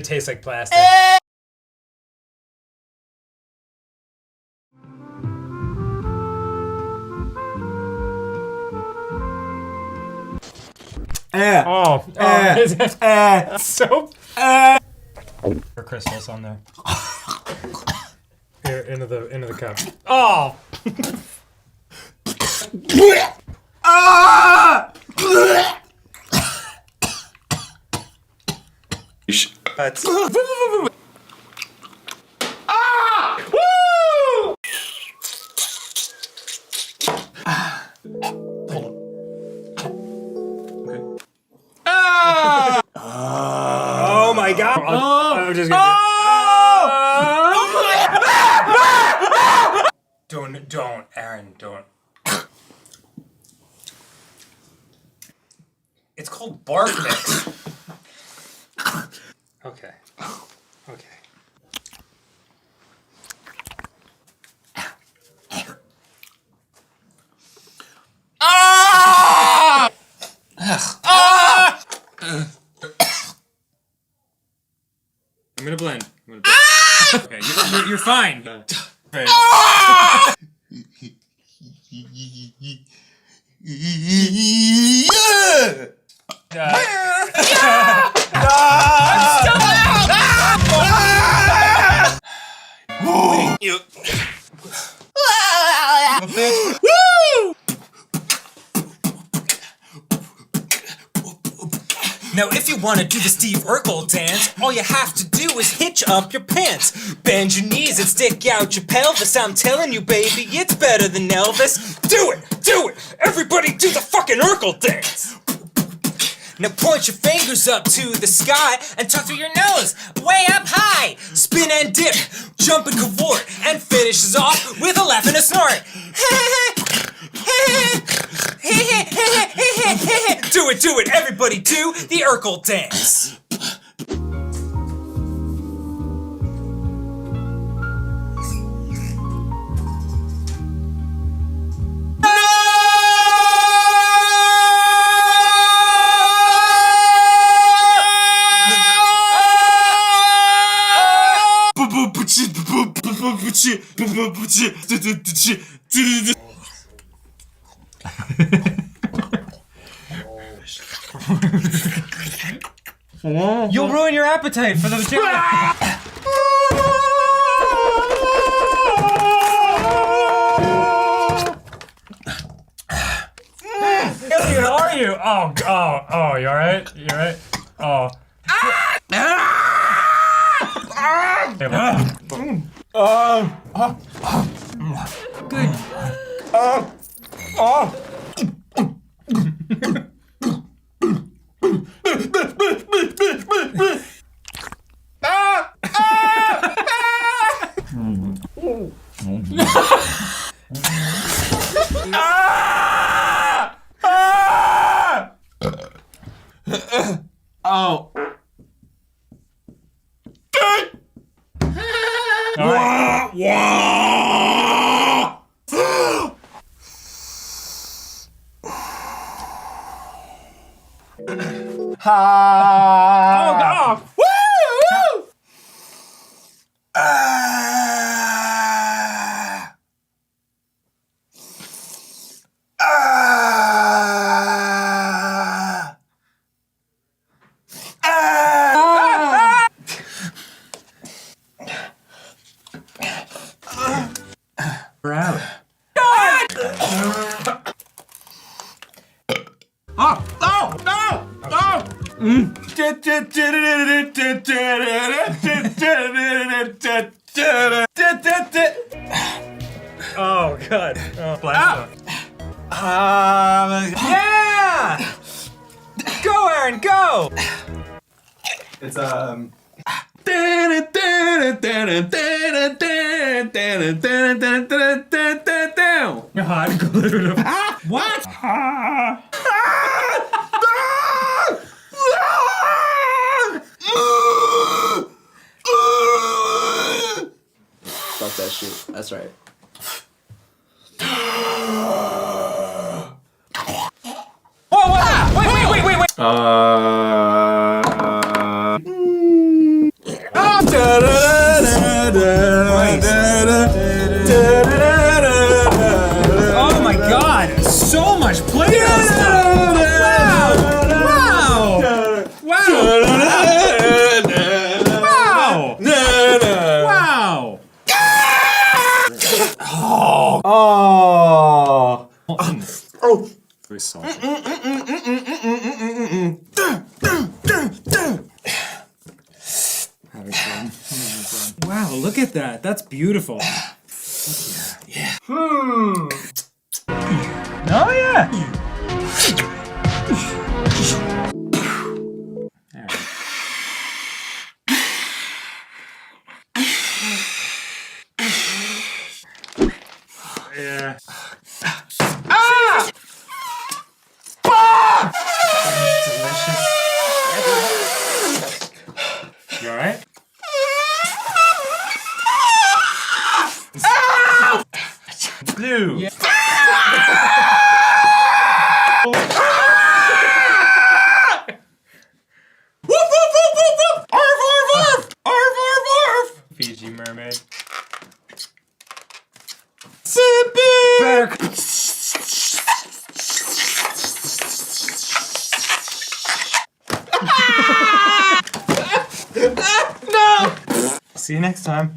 tastes like plastic. So for crystals on there. Here, into the cup. Oh. That's oh my god! I'm just gonna don't, Aaron, don't. It's called bark mix. Okay. Okay. I'm gonna blend. Okay, you're fine. Now if you want to do the Steve Urkel dance, all you have to do is hitch up your pants. Bend your knees and stick out your pelvis. I'm telling you, baby, it's better than Elvis. Do it! Do it! Everybody do the fucking Urkel dance! Now point your fingers up to the sky and tuck through your nose, way up high. Spin and dip, jump and cavort, and finishes off with a laugh and a snort. Do it, everybody do the Urkel dance. You'll ruin your appetite for the material. How are you? Oh, you alright? You alright? Oh. Good. Oh. We're out. Oh god. Yeah! Go, Aaron, go! It's You're hot. What? Fuck that shit. That's right. Whoa! Wait! Oh. Oh. Very salty. Having fun. Wow, look at that. That's beautiful. Yeah. Oh yeah. Yeah. Delicious. You alright? Blue. Yeah. Fiji mermaid. Bear. No! See you next time.